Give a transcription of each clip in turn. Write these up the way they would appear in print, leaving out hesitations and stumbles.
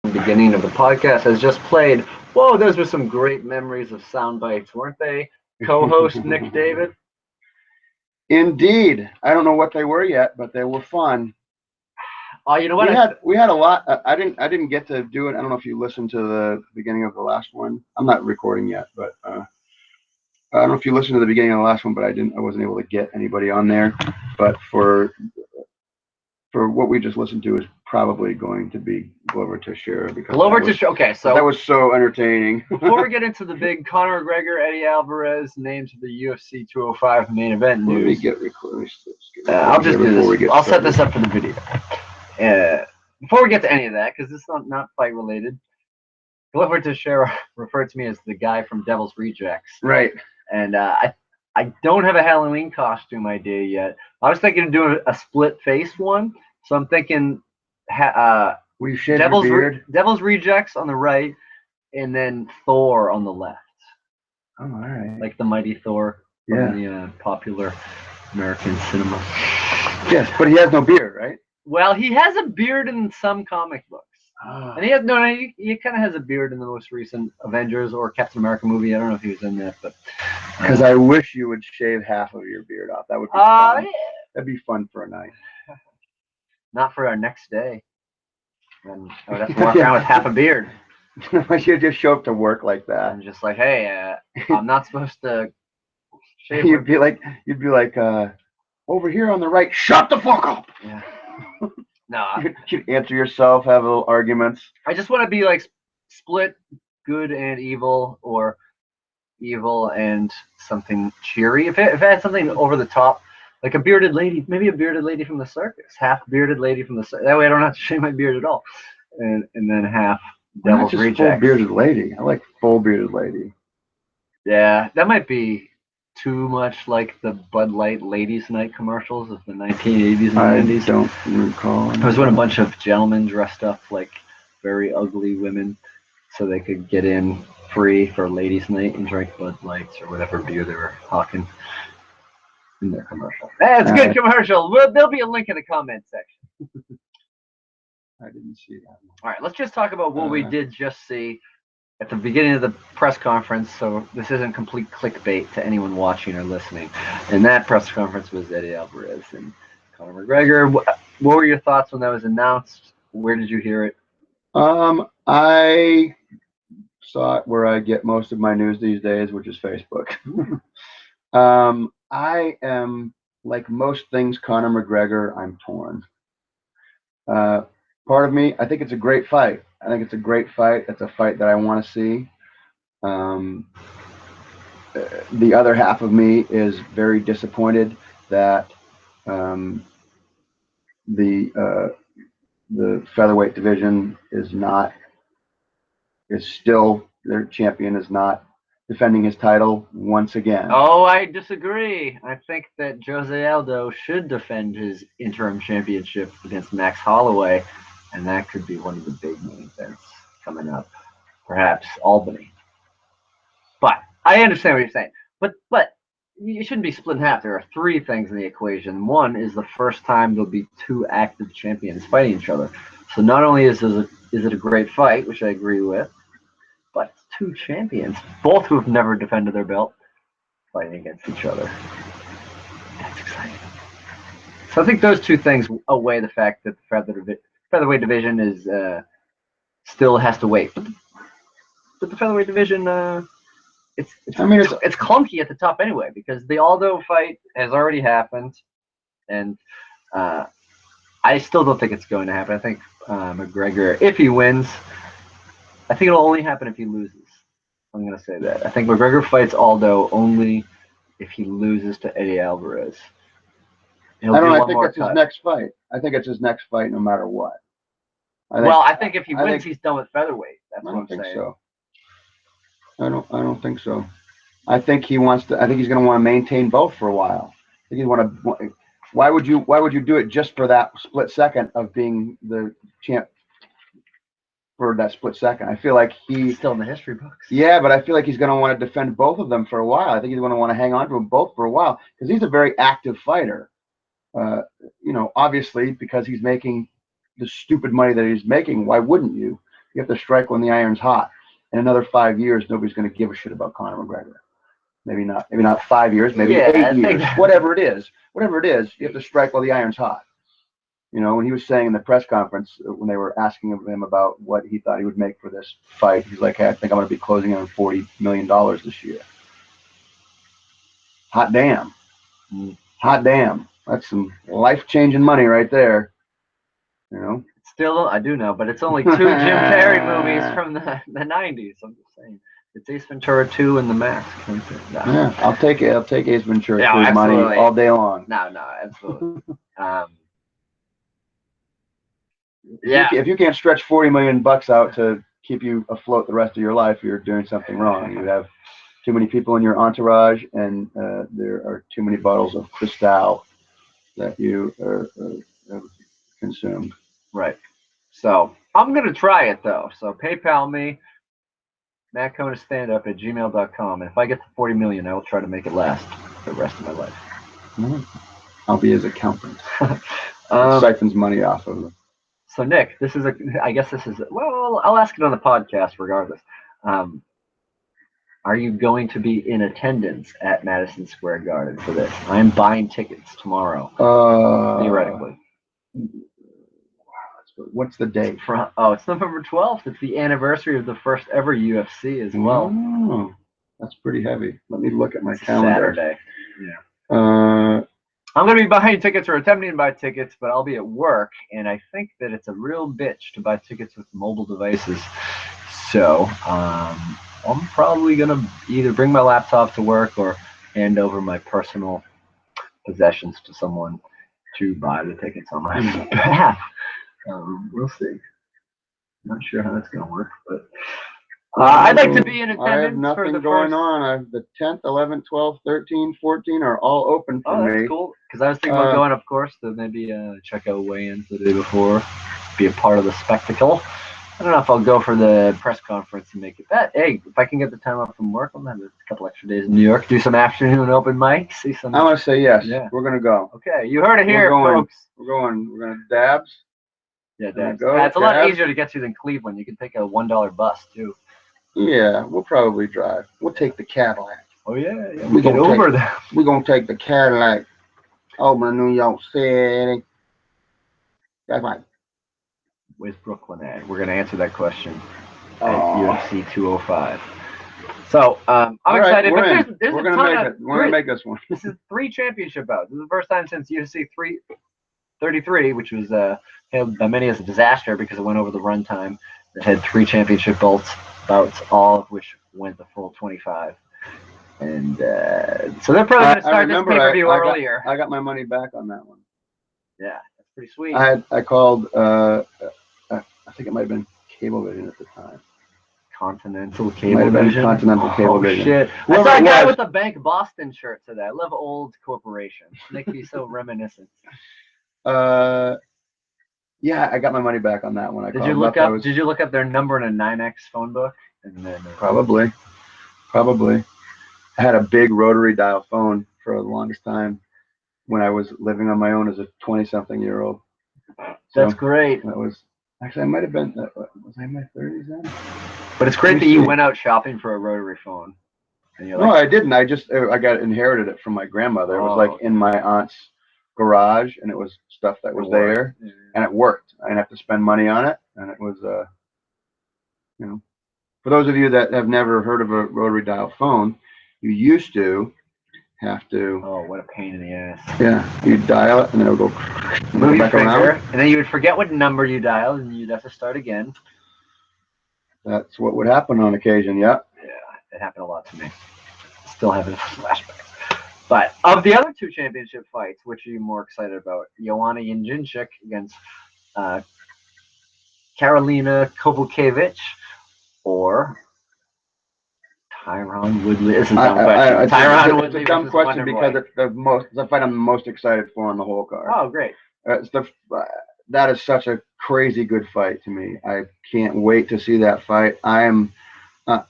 Beginning of the podcast has just played. Whoa, those were some great memories of sound bites, weren't they? Co-host Nick David. Indeed. I don't know what they were yet, but they were fun. Oh, you know what? We had a lot. I didn't get to do it. I don't know if you listened to the beginning of the last one. I'm not recording yet, but I don't know if you listened to the beginning of the last one, but I wasn't able to get anybody on there. But for what we just listened to is probably going to be Glover Teixeira, because okay, so that was so entertaining. Before we get into the big Conor McGregor, Eddie Alvarez names of the UFC 205 main event news, Let me get recorded. I'll just do this. I'll set this up for the video. Before we get to any of that, because this is not fight related, Glover Teixeira referred to me as the guy from Devil's Rejects. Right. And I don't have a Halloween costume idea yet. I was thinking of doing a split face one, so I'm thinking will you shave your beard? Devil's Rejects on the right, and then Thor on the left. Oh, all right. Like the mighty Thor from the popular American cinema. Yes, but he has no beard, right? Well, he has a beard in some comic books. And he kind of has a beard in the most recent Avengers or Captain America movie. I don't know if he was in that, but because I wish you would shave half of your beard off. That would be fun. Yeah. That'd be fun for a night. Not for our next day. And I would have to walk around with half a beard. I should just show up to work like that. And just like, hey, I'm not supposed to shave. You'd be like, over here on the right. Shut the fuck up. Yeah. No. You'd answer yourself, have little arguments. I just want to be like split good and evil, or evil and something cheery. If it had something over the top, like a bearded lady, maybe a bearded lady from the circus, half bearded lady from the circus. That way I don't have to shave my beard at all. And then half Devil's Rejects. Full bearded lady. I like full bearded lady. Yeah, that might be too much like the Bud Light Ladies Night commercials of the 1980s and 90s. I don't recall. It was when a bunch of gentlemen dressed up like very ugly women so they could get in free for Ladies Night and drink Bud Lights or whatever beer they were hawking in their commercial. It's a good commercial. There'll be a link in the comment section. I didn't see that one. All right, let's just talk about what we did just see at the beginning of the press conference, so this isn't complete clickbait to anyone watching or listening. And that press conference was Eddie Alvarez and Conor McGregor. What were your thoughts when that was announced? Where did you hear it? I saw it where I get most of my news these days, which is Facebook. I am, like most things Conor McGregor, I'm torn. Part of me, I think it's a great fight. I think it's a great fight. It's a fight that I want to see. The other half of me is very disappointed that the featherweight division is still, their champion is not defending his title once again. Oh, I disagree. I think that Jose Aldo should defend his interim championship against Max Holloway. And that could be one of the big main events coming up, perhaps Albany. But I understand what you're saying. But you shouldn't be split in half. There are three things in the equation. One is the first time there'll be two active champions fighting each other. So not only is it a great fight, which I agree with, but two champions, both who have never defended their belt, fighting against each other. That's exciting. So I think those two things outweigh the fact that the featherweight division is still has to wait, but the featherweight division it's clunky at the top anyway, because the Aldo fight has already happened, and I still don't think it's going to happen. I think McGregor, if he wins, I think it'll only happen if he loses. I'm going to say that. I think McGregor fights Aldo only if he loses to Eddie Alvarez. I think it's his next fight. I think it's his next fight no matter what. I think if he wins, he's done with featherweight. That's what I'm saying. So. I don't think so. I think he wants to. I think he's going to want to maintain both for a while. I think he's want to. Why would you do it just for that split second of being the champ? For that split second, I feel like he's still in the history books. Yeah, but I feel like he's going to want to defend both of them for a while. I think he's going to want to hang on to them both for a while because he's a very active fighter. Obviously because he's making the stupid money that he's making. Why wouldn't you? You have to strike when the iron's hot. In another 5 years, nobody's going to give a shit about Conor McGregor. Maybe not 5 years, maybe 8 years, whatever it is, you have to strike while the iron's hot. You know, when he was saying in the press conference, when they were asking him about what he thought he would make for this fight, he's like, hey, I think I'm going to be closing in on $40 million this year. Hot damn. Hot damn. That's some life-changing money right there. You know? Still, I do know, but it's only 2 Jim Carrey movies from the 90s. I'm just saying. It's Ace Ventura 2 and The Mask. No. Yeah, I'll take it. I'll take Ace Ventura 2's money all day long. No, absolutely. If you can't stretch $40 million out to keep you afloat the rest of your life, you're doing something wrong. You have too many people in your entourage, and there are too many bottles of Cristal that you have consumed. Right. So I'm gonna try it though. So PayPal me, MattConusStandup@gmail.com. And if I get to 40 million, I will try to make it last for the rest of my life. I'll be his accountant. Siphons money off of them. So Nick, well, I'll ask it on the podcast regardless. Are you going to be in attendance at Madison Square Garden for this? I'm buying tickets tomorrow. Theoretically. What's the date? It's November 12th. It's the anniversary of the first ever UFC as well. Oh, that's pretty heavy. Let me look at my calendar. Saturday. Yeah. I'm going to be buying tickets or attempting to buy tickets, but I'll be at work, and I think that it's a real bitch to buy tickets with mobile devices. So I'm probably going to either bring my laptop to work or hand over my personal possessions to someone to buy the tickets on my behalf. We'll see. Not sure how that's going to work, but I'd like to be in attendance. I have nothing going on. I have the 10th, 11th, 12th, 13th, 14th are all open for me. That's cool. Because I was thinking about going, of course, to maybe check out weigh-ins the day before, be a part of the spectacle. I don't know if I'll go for the press conference and make it that. Hey, if I can get the time off from work, I'll have a couple extra days in New York, do some afternoon open mics, see some. I want to say yes. Yeah. We're gonna go. Okay, you heard it here, folks. We're going. We're gonna dabs. Yeah, dabs. It's a lot easier to get to than Cleveland. You can take a $1 bus too. Yeah, we'll probably drive. We'll take the Cadillac. Oh yeah. We get over that. We're gonna take the Cadillac over to New York City. That's right. Where's Brooklyn at? We're gonna answer that question at UFC 205. So I'm excited. But we're gonna make it. We're gonna make this one. This is 3 championship bouts. This is the first time since UFC 333, which was hailed by many as a disaster because it went over the runtime. That had 3 championship bouts, all of which went the full 25. And so they're probably going to start this pay-per-view earlier. I got my money back on that one. Yeah, that's pretty sweet. I called, I think it might have been Cablevision at the time. Continental Cablevision? Continental Cablevision. Oh, shit. I saw a guy with a Bank Boston shirt today. I love old corporations. Make me so reminiscent. Yeah, I got my money back on that one. Did you look up their number in a 9X phone book? And then Probably. I had a big rotary dial phone for the longest time when I was living on my own as a 20-something-year-old. That's great. That was actually, I might have been. Was I in my 30s then? But it's great that you went out shopping for a rotary phone. And no, I didn't. I got inherited it from my grandmother. It was like in my aunt's garage, and it was stuff that was there, and it worked. I didn't have to spend money on it, and it was, for those of you that have never heard of a rotary dial phone, you used to have to. Oh, what a pain in the ass! Yeah, you'd dial it, and then it would go. Move your finger, and then you would forget what number you dialed, and you'd have to start again. That's what would happen on occasion. Yeah. Yeah, it happened a lot to me. Still having flashbacks. But of the other 2 championship fights, which are you more excited about? Joanna Jędrzejczyk against Karolina Kowalkiewicz, or Tyron Woodley? This is a dumb question. Tyron Woodley. It's a dumb question because it's the fight I'm the most excited for on the whole card. Oh, great! That is such a crazy good fight to me. I can't wait to see that fight. I'm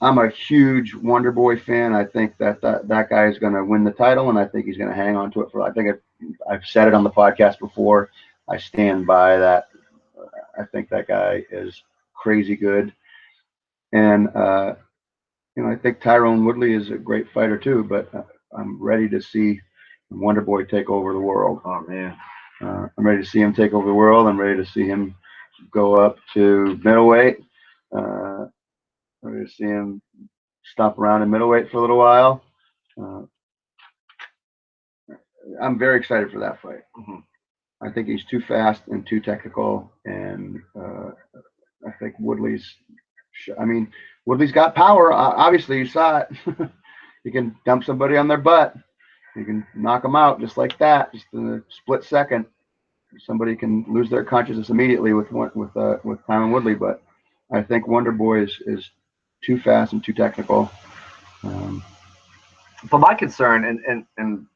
a huge Wonder Boy fan. I think that guy is going to win the title, and I think he's going to hang on to it for. I think I've said it on the podcast before. I stand by that. I think that guy is crazy good. And I think Tyrone Woodley is a great fighter too, but I'm ready to see Wonder Boy take over the world. Oh man, I'm ready to see him take over the world. I'm ready to see him go up to middleweight. I'm ready to see him stop around in middleweight for a little while. I'm very excited for that fight. Mm-hmm. I think he's too fast and too technical, and I think Woodley's got power. Obviously, you saw it. He can dump somebody on their butt. You can knock them out just like that, just in a split second. Somebody can lose their consciousness immediately with Tyron Woodley, but I think Wonder Boy is too fast and too technical. But my concern, and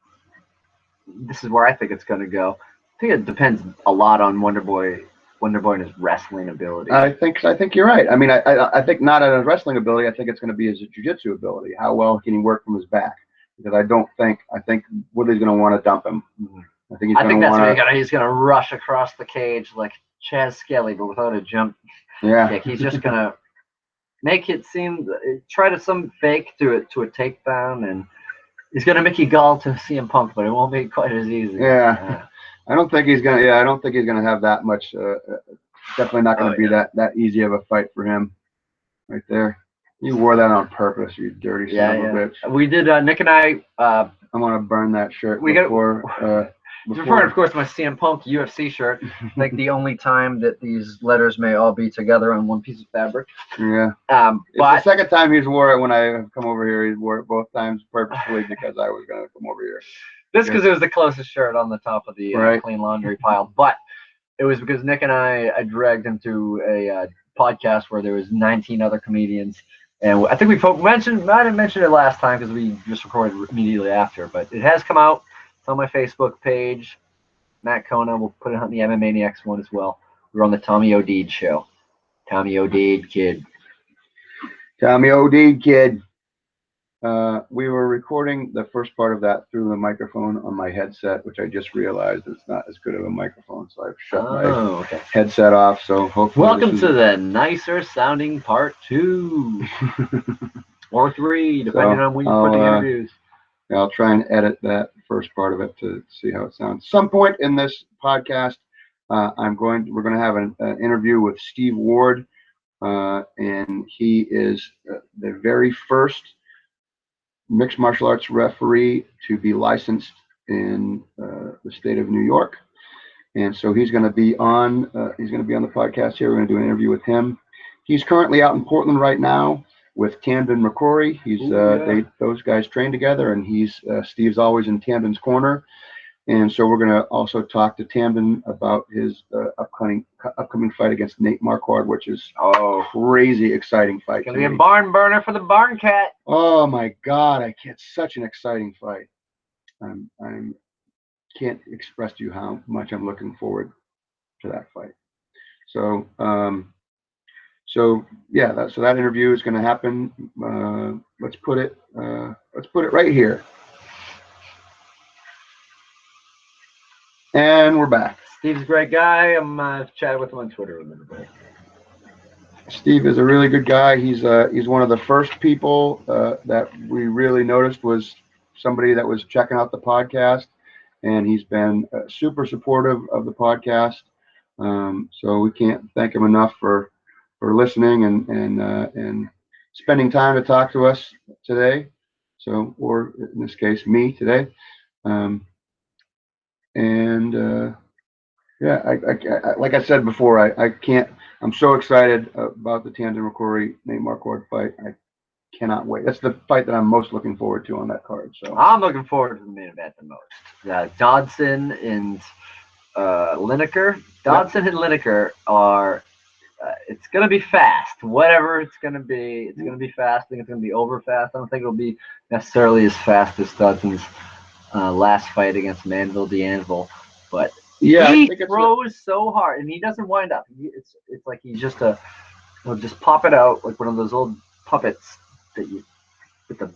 this is where I think it's going to go. I think it depends a lot on Wonder Boy and his wrestling ability. I think you're right. I mean, I think not on his wrestling ability. I think it's going to be his jiu-jitsu ability. How well can he work from his back? Because I think Woodley's going to want to dump him. Mm-hmm. I think he's going to rush across the cage like Chaz Skelly, but without a jump kick. He's just going to make it seem, try to fake to a takedown, and he's going to Mickey Gall to CM Punk, but it won't be quite as easy. Yeah. I don't think he's going to have that much. Definitely not going to be that easy of a fight for him. Right there. You wore that on purpose, you dirty son of a bitch. We did, Nick and I. I want to burn that shirt before, of course, my CM Punk UFC shirt. Like the only time that these letters may all be together on one piece of fabric. Yeah. But it's the second time he's wore it when I have come over here. He's wore it both times purposefully because I was going to come over here. This because it was the closest shirt on the top of the clean laundry pile. But it was because Nick and I dragged him to a podcast where there was 19 other comedians. And I think might have mentioned it last time because we just recorded immediately after. But it has come out. It's on my Facebook page. Matt Kona. We'll put it on the MMAniacs one as well. We're on the Tommy O'Deed show. Tommy O'Deed kid. Tommy O'Deed kid. We were recording the first part of that through the microphone on my headset, which I just realized it's not as good of a microphone, so I've shut my headset off. So hopefully, welcome to the nicer sounding part 2 or 3, depending on when you put the interviews. I'll try and edit that first part of it to see how it sounds. Some point in this podcast, we're going to have an interview with Steve Ward, and he is the very first mixed martial arts referee to be licensed in the state of New York, and so he's going to be on the podcast here. We're going to do an interview with him. He's currently out in Portland right now with Tamden McCrory. Those guys train together, and Steve's always in Tamden's corner. And so we're going to also talk to Tamden about his upcoming fight against Nate Marquardt, which is a crazy exciting fight. It's going to be a barn burner for the Barn Cat. Oh my God, it's such an exciting fight. I can't express to you how much I'm looking forward to that fight. So that interview is going to happen. Let's put it right here. And we're back. Steve's a great guy. I'm chatting with him on Twitter a little bit. Steve is a really good guy. He's one of the first people that we really noticed was somebody that was checking out the podcast, and he's been super supportive of the podcast. So we can't thank him enough for listening and spending time to talk to us today. So, or in this case, me today. Like I said before, I'm so excited about the Tamden McCrory Nate Marquardt fight. I cannot wait. That's the fight that I'm most looking forward to on that card. So I'm looking forward to the main event the most. Dodson and Lineker. Dodson and Lineker are. It's going to be fast. Whatever it's going to be, it's going to be fast. I think it's going to be over fast. I don't think it'll be necessarily as fast as Dodson's last fight against Manville D'Anville, but he throws so hard, and he doesn't wind up. It's like he's just he'll just pop it out like one of those old puppets that you with the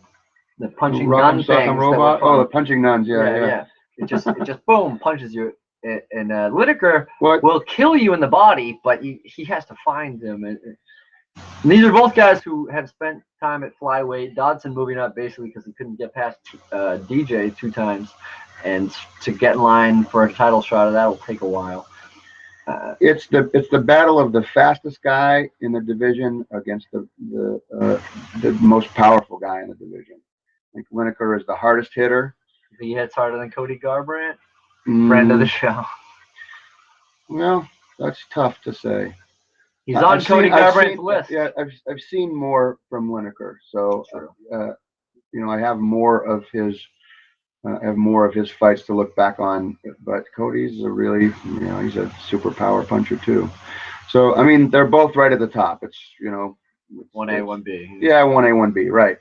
punching nun things. Robot? The punching nuns. Yeah. It just boom punches you And Lineker What? will kill you in the body, but he has to find him. And these are both guys who have spent time at flyweight. Dodson moving up basically because he couldn't get past DJ 2 times, and to get in line for a title shot of that will take a while. It's the battle of the fastest guy in the division against the most powerful guy in the division. I think Lineker is the hardest hitter. He hits harder than Cody Garbrandt, friend of the show. Well, that's tough to say. He's on Cody Garbrandt's list. Yeah, I've seen more from Lineker, so you know, I have more of his fights to look back on. But Cody's a really, you know, he's a super power puncher too. So I mean, they're both right at the top. It's, you know, 1A, 1B. Yeah, 1A, 1B, right.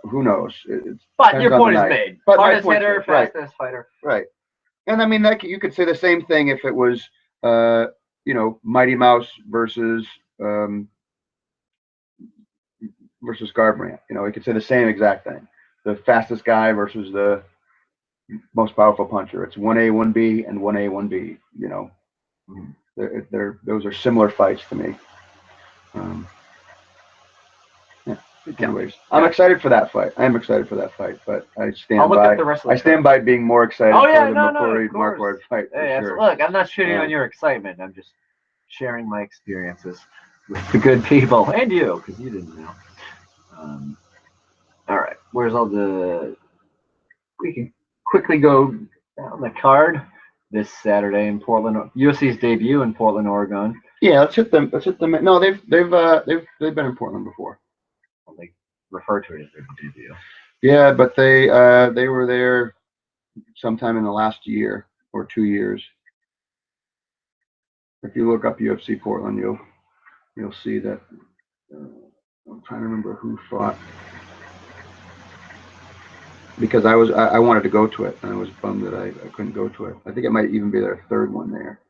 Who knows? But your point is made. But hardest hitter, fastest fighter. Right. And I mean, that you could say the same thing if it was, you know, Mighty Mouse versus Garbrandt. You know, we could say the same exact thing. The fastest guy versus the most powerful puncher. It's 1A, 1B, and 1A, 1B. You know, those are similar fights to me. Anyways, I'm excited for that fight. I am excited for that fight, but I stand by being more excited for the Marquardt fight. Hey, sure. Look, I'm not shitting on your excitement. I'm just sharing my experiences with the good people and you, because you didn't know. All right, where's all the? We can quickly go down the card this Saturday in Portland. UFC's debut in Portland, Oregon. Yeah, let's hit them. No, they've been in Portland before. Well, they refer to it as their debut. Yeah, but they were there sometime in the last year or 2 years. If you look up UFC Portland, you'll see that. I'm trying to remember who fought, because I wanted to go to it, and I was bummed that I couldn't go to it. I think it might even be their third one there.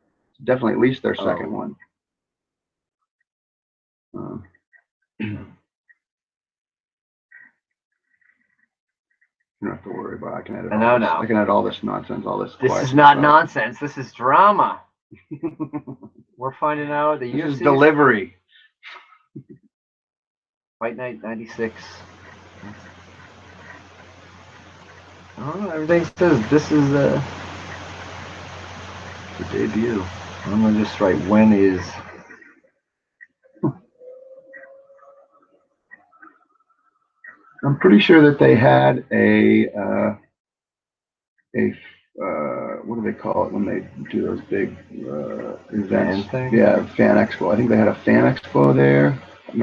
Definitely at least their second one. You don't have to worry about it. I can edit. I can edit all this nonsense, all this. This is not nonsense. This is drama. We're finding out the UFC delivery. Fight Night '96. Oh, everything says this is the debut. I'm gonna just write when is. I'm pretty sure that they had a what do they call it when they do those big events? Yeah, fan expo. I think they had a fan expo there.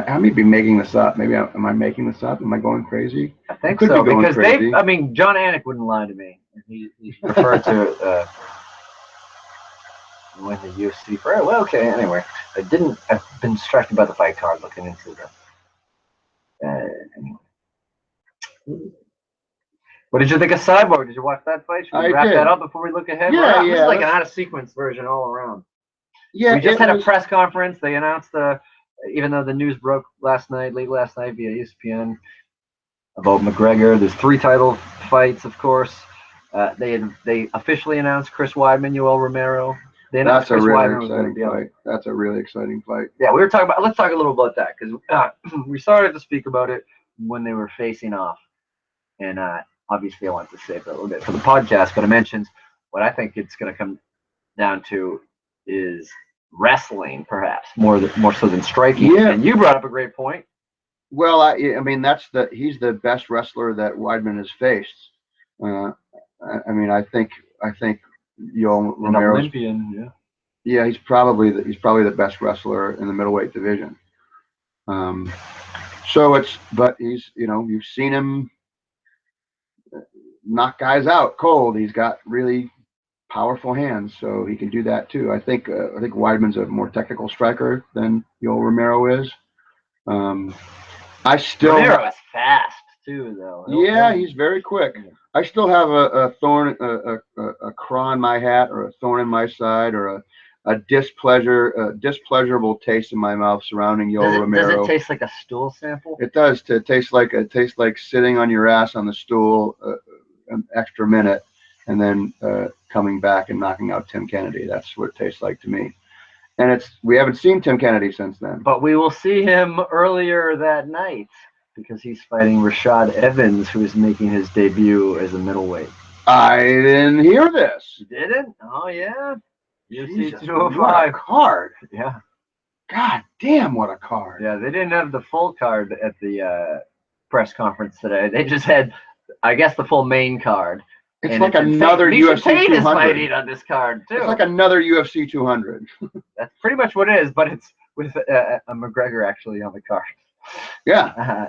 I may be making this up. Maybe am I making this up? Am I going crazy? I think so, because I mean, John Anik wouldn't lie to me. He referred to when the UFC. Well, okay. Anyway, I've been distracted by the fight card, looking into the. Anyway. What did you think of Cyborg? Did you watch that fight? Should we wrap that up before we look ahead? Yeah, This is like an out-of-sequence version all around. Yeah, we just had a press conference. They announced even though the news broke late last night via ESPN about McGregor. There's 3 title fights, of course. They officially announced Chris Weidman, Yoel Romero. That's a really exciting fight. That's a really exciting fight. Yeah, we were talking about. Let's talk a little about that, because we started to speak about it when they were facing off, and obviously I wanted to save it a little bit for the podcast. But I mentioned what I think it's going to come down to is wrestling, perhaps more so than striking. Yeah. And you brought up a great point. Well, I mean, he's the best wrestler that Weidman has faced. I mean, I think Yoel Romero, Olympian, yeah, he's probably the best wrestler in the middleweight division. But he's, you know, you've seen him knock guys out cold. He's got really powerful hands, so he can do that too. I think Weidman's a more technical striker than Yoel Romero is. Romero is fast too, though. Yeah, he's very quick. I still have a thorn, a craw in my hat, or a thorn in my side, or a displeasurable taste in my mouth surrounding Yoel Romero. Does it taste like a stool sample? It does. It tastes like sitting on your ass on the stool an extra minute, and then coming back and knocking out Tim Kennedy. That's what it tastes like to me. And we haven't seen Tim Kennedy since then. But we will see him earlier that night because he's fighting Rashad Evans, who is making his debut as a middleweight. I didn't hear this. You didn't? Oh, yeah. UFC 205. What a card. Yeah. God damn, what a card. Yeah, they didn't have the full card at the press conference today. They just had, I guess, the full main card. It's like another UFC 200. Is fighting on this card, too. It's like another UFC 200. That's pretty much what it is, but it's with a McGregor actually on the card. Yeah.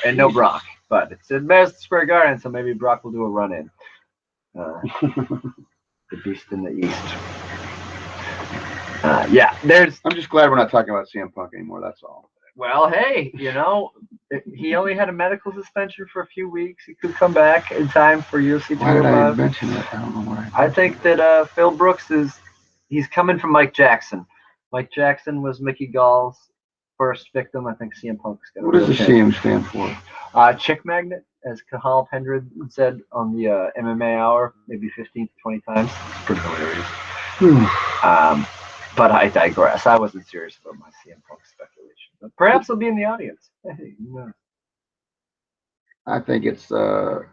And no Brock, but it's in Madison Square Garden, so maybe Brock will do a run-in. The beast in the east. Yeah, I'm just glad we're not talking about CM Punk anymore. That's all. Well, hey, he only had a medical suspension for a few weeks. He could come back in time for UFC 205. Why did I mention that? I don't know why. I think that Phil Brooks he's coming from Mike Jackson. Mike Jackson was Mickey Gall's first victim. I think CM Punk's got. What does the CM stand for? Chick magnet, as Kahal Pendred said on the MMA Hour, maybe 15 to 20 times. It's pretty hilarious. But I digress. I wasn't serious about my CM Punk speculation. But perhaps he'll be in the audience. Hey, I think it's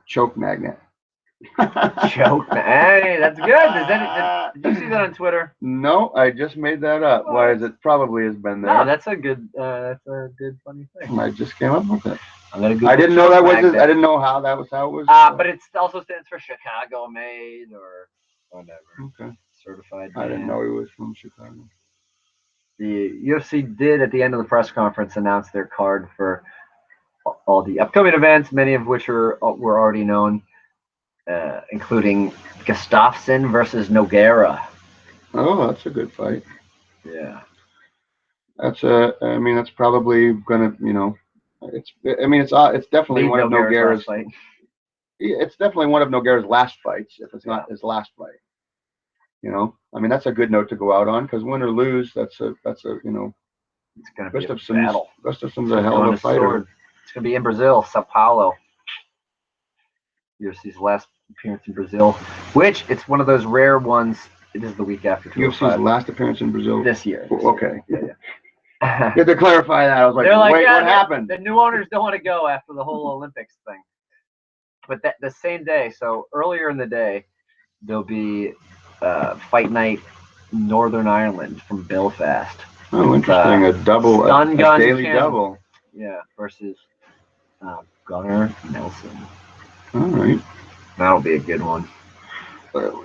choke magnet. Choke magnet. Hey, that's good. Did you see that on Twitter? No, I just made that up. What? Why is it? Probably has been there. No, that's a good funny thing. I just came up with it. I'm gonna go. I didn't know that was. I didn't know how that was. How it was. But it also stands for Chicago made or whatever. Okay. Certified. I didn't know he was from Chicago. The UFC did at the end of the press conference announce their card for all the upcoming events, many of which were already known, including Gustafsson versus Nogueira. Oh, that's a good fight. Yeah. That's that's probably gonna, it's definitely one of Nogueira's fight. It's definitely one of Nogueira's last fights, if it's not his last fight. That's a good note to go out on, because win or lose, that's a it's gonna be a battle. Gustafsson's a hell of a fighter. It's gonna be in Brazil, Sao Paulo. UFC's last appearance in Brazil, which it's one of those rare ones. It is the week after UFC's last appearance in Brazil this year. Okay. Yeah. You have to clarify that. I was like, wait, what happened? The new owners don't want to go after the whole Olympics thing. But the same day, so earlier in the day, there'll be Fight Night Northern Ireland from Belfast. Oh, interesting. A double, a daily double. Yeah, versus Gunnar Nelson. All right. That'll be a good one.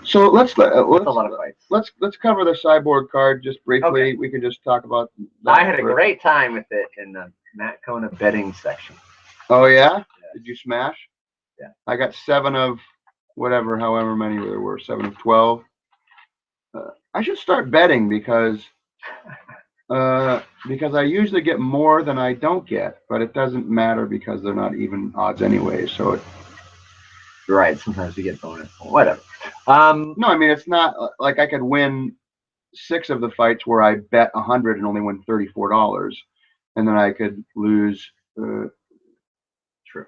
So let's a lot of fights. Let's cover the Cyborg card just briefly. Okay. We can just talk about that. I had a great time with it in the Matt Kona betting section. Oh yeah? Did you smash? Yeah. I got 7 of whatever, however many there were, 7 of 12. I should start betting because I usually get more than I don't get, but it doesn't matter because they're not even odds anyway. So you're right. Sometimes we get bonus. Whatever. No, it's not like I could win 6 of the fights where I bet 100 and only win $34, and then I could lose. True.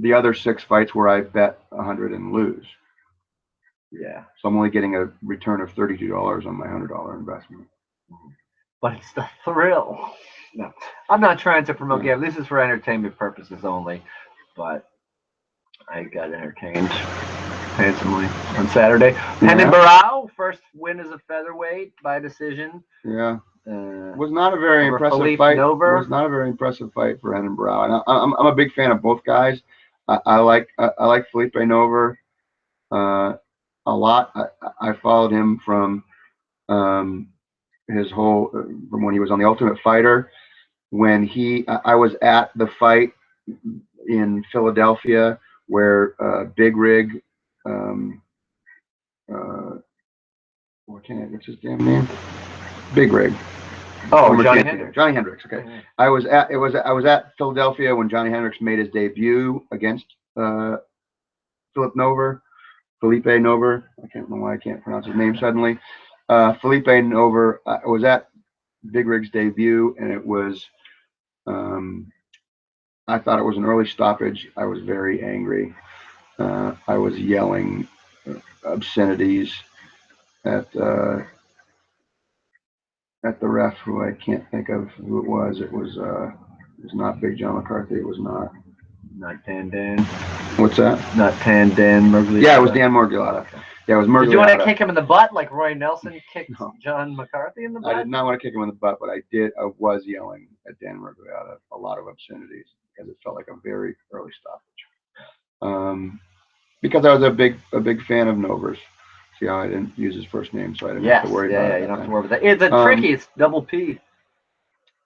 The other 6 fights where I bet 100 and lose. Yeah. So I'm only getting a return of $32 on my $100 investment. But it's the thrill. No, I'm not trying to promote gambling. This is for entertainment purposes only. But I got entertained handsomely on Saturday. Hendon Barao, first win as a featherweight by decision. Yeah. Was not a very impressive fight. Was not a very impressive fight for Hendon Barao. And I'm a big fan of both guys. I like Felipe Nover a lot. I followed him from his whole from when he was on the Ultimate Fighter. When I was at the fight in Philadelphia where Big Rig, what's his damn name? Big Rig. Oh, Johnny Hendricks. Johnny Hendricks. Okay. Yeah. I was at Philadelphia when Johnny Hendricks made his debut against Felipe Nover. I can't know why I can't pronounce his name suddenly. Felipe Nover. I was at Big Rig's debut, and it was. I thought it was an early stoppage. I was very angry. I was yelling obscenities at the ref, who I can't think of who it was. It was not Big John McCarthy. It was not Tan Dan. What's that? Not Tan Dan Murgliata. Yeah, it was Dan Murgliata. Okay. Yeah, it was Murgliata. Did you want to kick him in the butt like Roy Nelson kicked John McCarthy in the butt? I did not want to kick him in the butt, but I was yelling at Dan Murgliata a lot of obscenities because it felt like a very early stoppage. Because I was a big fan of Nover's. See how I didn't use his first name, so I didn't have to worry about it. Yeah, you don't have to worry about that. It's a tricky. It's double P.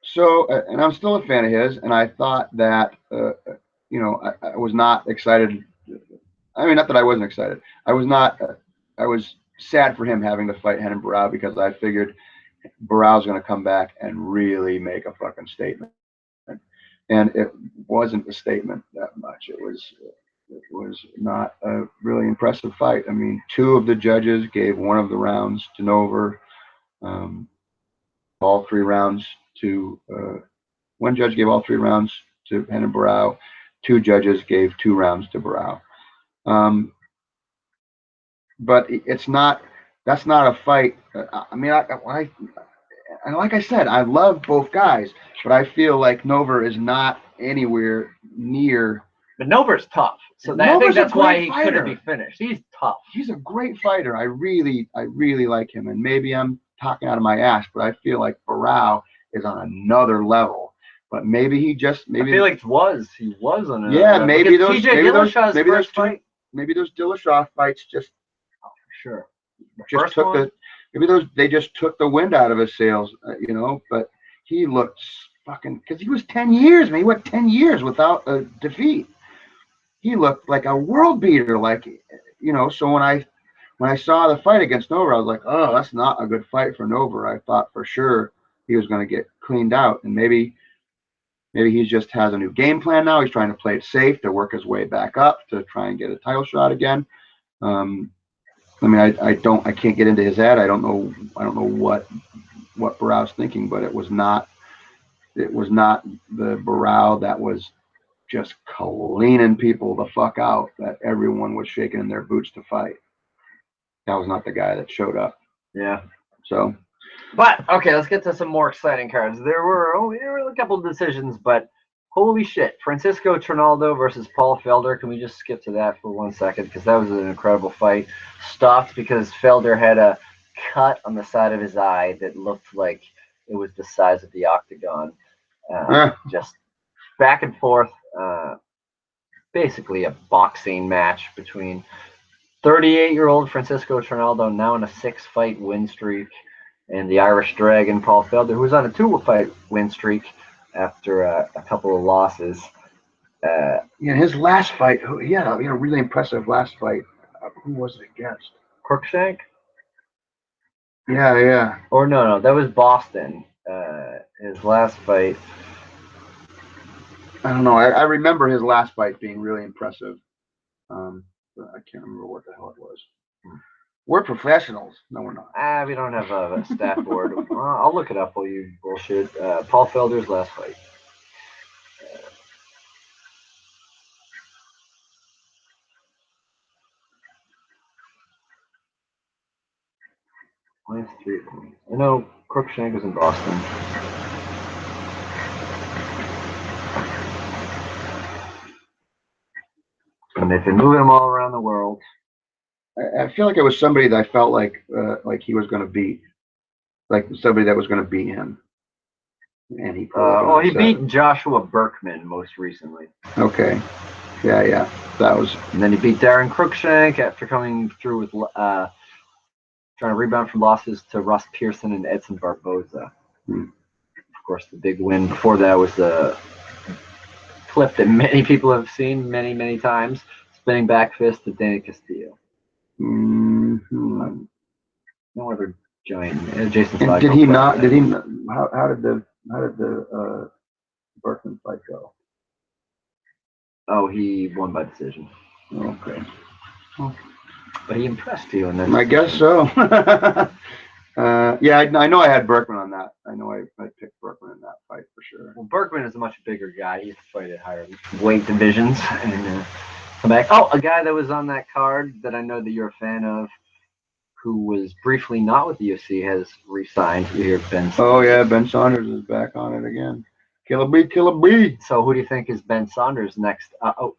So, and I'm still a fan of his, and I thought that, I was not excited. I mean, not that I wasn't excited. I was sad for him having to fight Renan Barão because I figured Barão's going to come back and really make a fucking statement. And it wasn't a statement that much. It was not a really impressive fight. I mean, two of the judges gave one of the rounds to Nover. All three rounds to one judge gave all 3 rounds to Renan Barão. 2 judges gave 2 rounds to Barão. But it's not. That's not a fight. I mean, and like I said, I love both guys, but I feel like Nover is not anywhere near. But Nover's tough, so I think that's why he couldn't be finished. He's tough. He's a great fighter. I really like him, and maybe I'm talking out of my ass, but I feel like Barão is on another level. But maybe I feel like he was on another level. Maybe those Dillashaw fights just. Oh, for sure. They just took the wind out of his sails, but he looked fucking, because he was 10 years, man. He went 10 years without a defeat. He looked like a world beater, so when I saw the fight against Nover, I was like, oh, that's not a good fight for Nover. I thought for sure he was going to get cleaned out, and maybe he just has a new game plan now. He's trying to play it safe to work his way back up to try and get a title shot again. I mean, I can't get into his head. I don't know what Barão's thinking, but it was not the Barão that was just cleaning people the fuck out that everyone was shaking in their boots to fight. That was not the guy that showed up. Yeah. So. But okay, let's get to some more exciting cards. There were a couple of decisions, but holy shit, Francisco Trinaldo versus Paul Felder. Can we just skip to that for 1 second? Because that was an incredible fight. Stopped because Felder had a cut on the side of his eye that looked like it was the size of the octagon. Just back and forth. Basically a boxing match between 38-year-old Francisco Trinaldo, now in a 6-fight win streak, and the Irish Dragon, Paul Felder, who was on a 2-fight win streak after a couple of losses. His last fight, he had a really impressive last fight. Who was it against? Crookshank? Yeah. Or no, that was Boston. His last fight. I don't know. I remember his last fight being really impressive. But I can't remember what the hell it was. We're professionals. No, we're not. We don't have a staff board. I'll look it up while you bullshit. Paul Felder's last fight. Minus 3 points. I know Crookshank was in Boston. And they've been moving them all around the world. I feel like it was somebody that I felt like he was going to beat, like somebody that was going to beat him. And he beat Joshua Berkman most recently. Okay. Yeah. That was. And then he beat Darren Crookshank after coming through with trying to rebound from losses to Ross Pearson and Edson Barboza. Of course, the big win before that was the clip that many people have seen many times: spinning back fist to Danny Castillo. Mm-hmm. No other giant. Jason. And did he not? Did he? How did the Berkman fight go? Oh, he won by decision. Okay. But he impressed you in that. I guess so. Yeah, I know I had Berkman on that. I know I picked Berkman in that fight for sure. Well, Berkman is a much bigger guy. He used to fight at higher weight divisions, and come back. Oh, a guy that was on that card that I know that you're a fan of, who was briefly not with the UFC, has re-signed. You hear Ben Saunders. Oh yeah, Ben Saunders is back on it again. Killer B, Killer B. So who do you think is Ben Saunders next?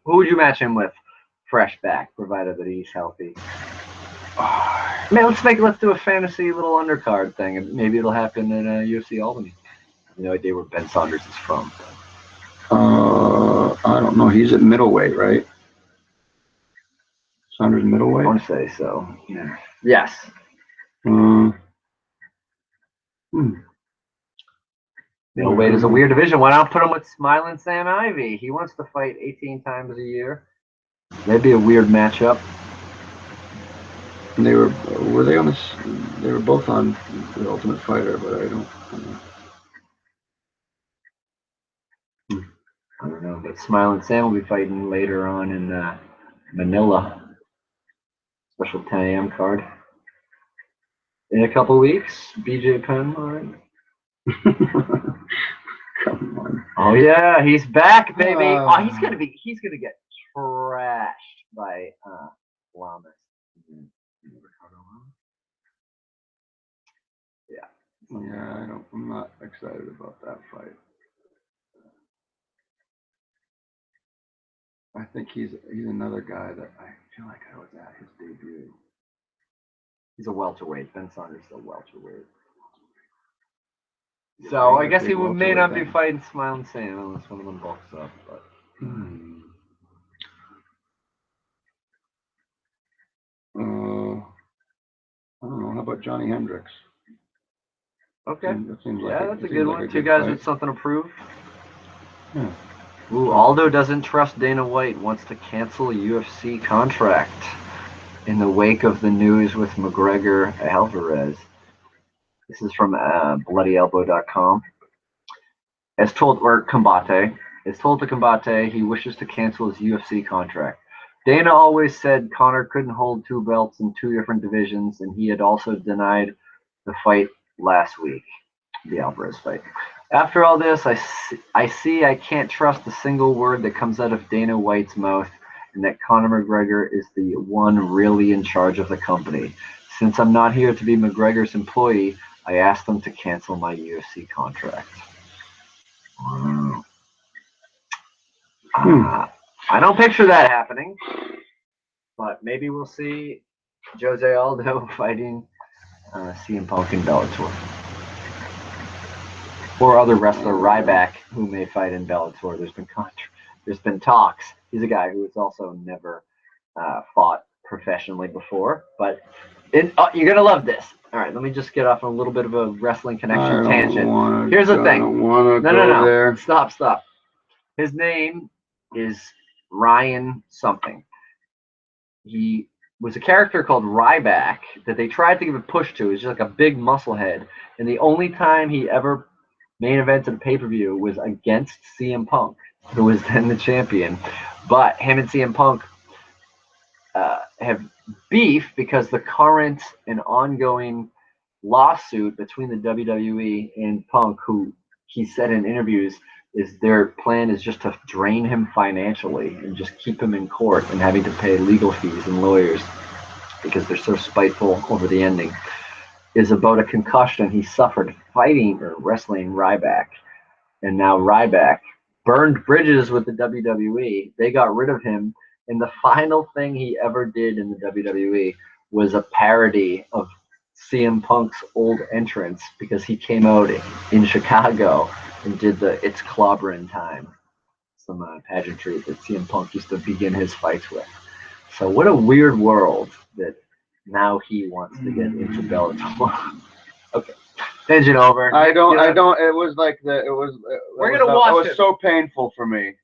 Who would you match him with? Fresh back, provided that he's healthy. Man, let's do a fantasy little undercard thing, and maybe it'll happen in UFC Albany. I have no idea where Ben Saunders is from. I don't know. He's at middleweight, right? Saunders I middleweight. want to say so. Yeah. Yes. Middleweight is a weird division. Why not put him with Smiling Sam Ivy? He wants to fight 18 times a year. That'd be a weird matchup. And were they on this? They were both on The Ultimate Fighter, but I don't know. But Smiling Sam will be fighting later on in Manila. Special 10 a.m. card. In a couple weeks, BJ Penn, all right. Come on. Oh yeah, he's back, baby. He's gonna get trashed by Lamas. Yeah. Yeah, I'm not excited about that fight. I think he's another guy that I feel like I was at his debut. He's a welterweight. Ben Saunders is a welterweight. So I guess he may not be fighting Smiling Sam unless one of them bulks up. But I don't know. How about Johnny Hendricks? Okay. That's a good one. Two guys with something to prove. Yeah. Ooh, Aldo doesn't trust Dana White, wants to cancel a UFC contract in the wake of the news with McGregor Alvarez. This is from bloodyelbow.com. As told to Combate he wishes to cancel his UFC contract. Dana always said Conor couldn't hold two belts in two different divisions, and he had also denied the fight last week, the Alvarez fight. After all this, I see I can't trust a single word that comes out of Dana White's mouth, and that Conor McGregor is the one really in charge of the company. Since I'm not here to be McGregor's employee, I asked them to cancel my UFC contract. I don't picture that happening, but maybe we'll see Jose Aldo fighting CM Punk in Bellator. Or other wrestler Ryback, who may fight in Bellator. There's been talks. He's a guy who has also never fought professionally before, but you're gonna love this. All right, let me just get off on a little bit of a wrestling connection tangent. Here's the thing. No. Stop. His name is Ryan something. He was a character called Ryback that they tried to give a push to. He's just like a big musclehead, and the only time he ever main evented a pay-per-view was against CM Punk, who was then the champion. But him and CM Punk have beef because the current and ongoing lawsuit between the WWE and Punk, who he said in interviews is their plan is just to drain him financially and just keep him in court and having to pay legal fees and lawyers because they're so spiteful over the ending, is about a concussion he suffered fighting or wrestling Ryback. And now Ryback burned bridges with the WWE. They got rid of him, and the final thing he ever did in the WWE was a parody of CM Punk's old entrance, because he came out in Chicago and did the "It's Clobbering Time," some pageantry that CM Punk used to begin his fights with. So what a weird world that now he wants to get into Bellator. Okay. Tangent over. I don't. It was like We're gonna watch it. It was so painful for me.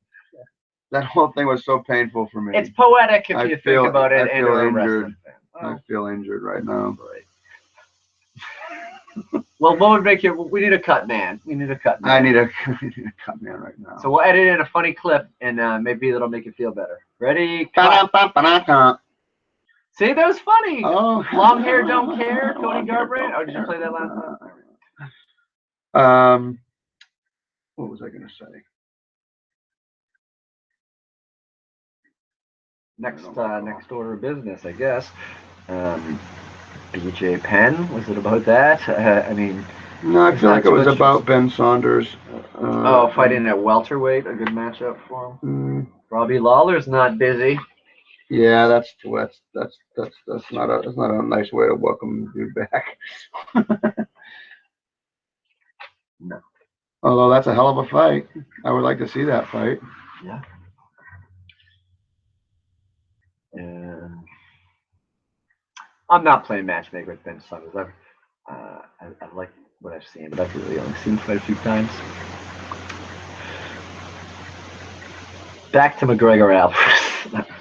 That whole thing was so painful for me. It's poetic if you think about it. I feel injured. I feel injured right now. Right. Well, what would make you? We need a cut man. We need a cut man. I need a cut man right now. So we'll edit in a funny clip, and maybe that'll make you feel better. Ready? Cut. See, that was funny. Oh. Long hair don't care. Tony Garbrandt. Oh, did you play that last time? What was I going to say? next order of business, I guess. BJ Penn, was it about that? I mean, No, I feel like it was about Ben Saunders. Fighting at welterweight, a good matchup for him. Mm, Robbie Lawler's not busy. yeah, that's not a nice way to welcome you back. No. Although that's a hell of a fight. I would like to see that fight. Yeah. And I'm not playing matchmaker with Ben Saunders. I like what I've seen, but I've really only seen him fight a few times. Back to McGregor Alvarez.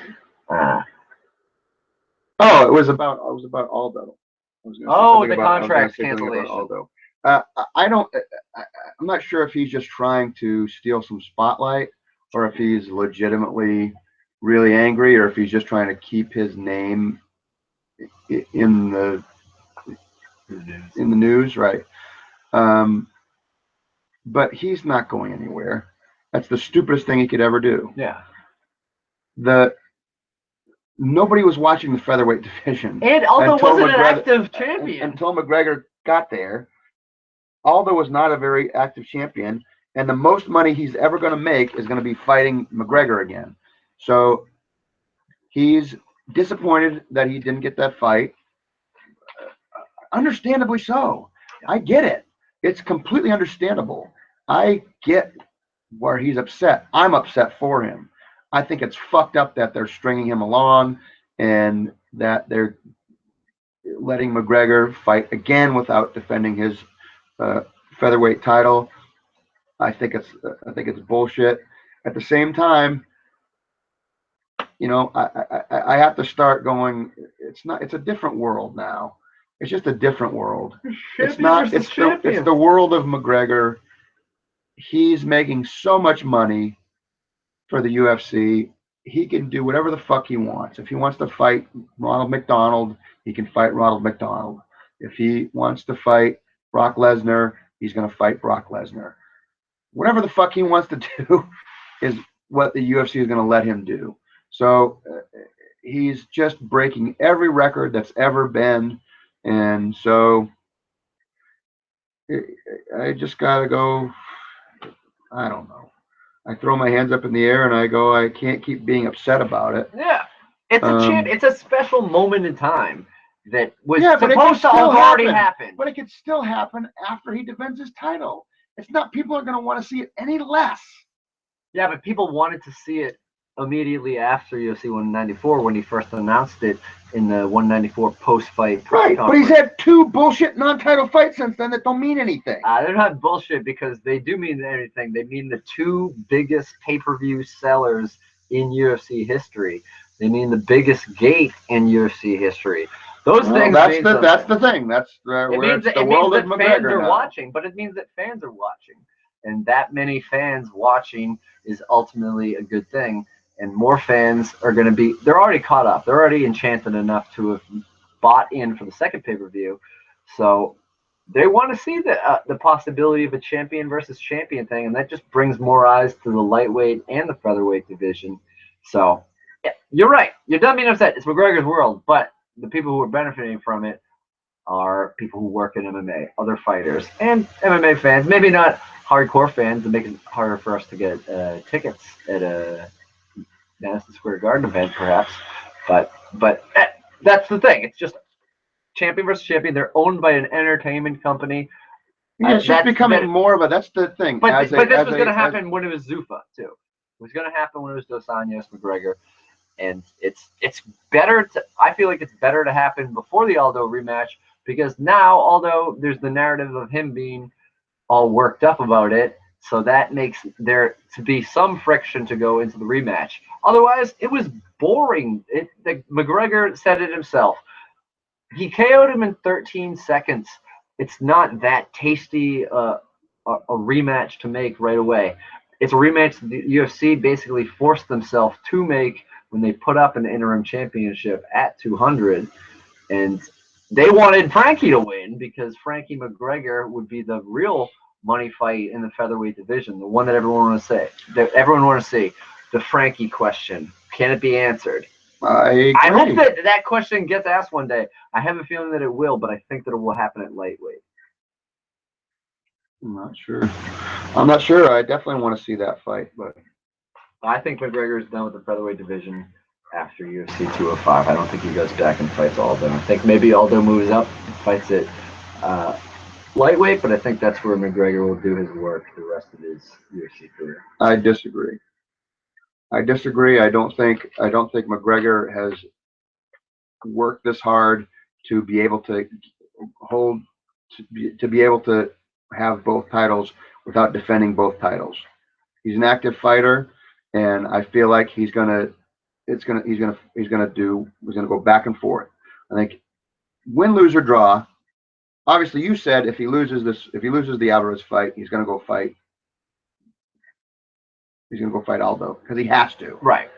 It was about Aldo. The contract cancellation. Aldo. I'm not sure if he's just trying to steal some spotlight, or if he's legitimately really angry, or if he's just trying to keep his name in the news, right? But he's not going anywhere. That's the stupidest thing he could ever do. Yeah. Nobody was watching the featherweight division. And Aldo wasn't an active champion. Until McGregor got there. Aldo was not a very active champion, and the most money he's ever going to make is going to be fighting McGregor again. So he's disappointed that he didn't get that fight. Understandably so. I get it. It's completely understandable. I get where he's upset. I'm upset for him. I think it's fucked up that they're stringing him along and that they're letting McGregor fight again without defending his featherweight title. I think it's bullshit. At the same time, I have to start going. It's a different world now. It's just a different world. It's the world of McGregor. He's making so much money for the UFC. He can do whatever the fuck he wants. If he wants to fight Ronald McDonald, he can fight Ronald McDonald. If he wants to fight Brock Lesnar, he's going to fight Brock Lesnar. Whatever the fuck he wants to do is what the UFC is going to let him do. So he's just breaking every record that's ever been. And so I just got to go, I don't know. I throw my hands up in the air and I go, I can't keep being upset about it. Yeah. It's a special moment in time that was supposed to have already happened. But it could still happen after he defends his title. It's not, people are going to want to see it any less. Yeah, but people wanted to see it immediately after UFC 194 when he first announced it in the 194 post-fight press conference. But he's had 2 bullshit non-title fights since then that don't mean anything. They're not bullshit because they do mean anything. They mean the 2 biggest pay-per-view sellers in UFC history. They mean the biggest gate in UFC history. Those things. That's the thing. That's where it's the world of McGregor fans are watching, but it means that fans are watching, and that many fans watching is ultimately a good thing. And more fans are going to be. They're already caught up. They're already enchanted enough to have bought in for the second pay-per-view, so they want to see the possibility of a champion versus champion thing, and that just brings more eyes to the lightweight and the featherweight division. So. Yeah, you're right. You're done being upset. It's McGregor's world, but the people who are benefiting from it are people who work in MMA, other fighters, and MMA fans. Maybe not hardcore fans to make it harder for us to get tickets at a Madison Square Garden event, perhaps. But that's the thing. It's just champion versus champion. They're owned by an entertainment company. Yeah, it's just becoming more of a. That's the thing. But this was going to happen when it was Zuffa too. It was going to happen when it was Dos Anjos, McGregor. And it's better to. I feel like it's better to happen before the Aldo rematch because now, although there's the narrative of him being all worked up about it, so that makes there to be some friction to go into the rematch. Otherwise, it was boring. McGregor said it himself. He KO'd him in 13 seconds. It's not that tasty a rematch to make right away. It's a rematch the UFC basically forced themselves to make when they put up an interim championship at 200, and they wanted Frankie to win because Frankie McGregor would be the real money fight in the featherweight division, the one that everyone want to see. The Frankie question, can it be answered? I hope agree. that question gets asked one day. I have a feeling that it will, but I think that it will happen at lightweight. I'm not sure. I'm not sure. I definitely want to see that fight, but I think McGregor is done with the featherweight division after UFC 205. I don't think he goes back and fights Aldo. I think maybe Aldo moves up and fights it lightweight, but I think that's where McGregor will do his work the rest of his UFC career. I disagree. I disagree. I don't think McGregor has worked this hard to be able to hold to be able to have both titles without defending both titles. He's an active fighter, and I feel like he's gonna go back and forth. I think win, lose or draw. Obviously, you said if he loses the Alvarez fight, he's gonna go fight. He's gonna go fight Aldo because he has to. Right.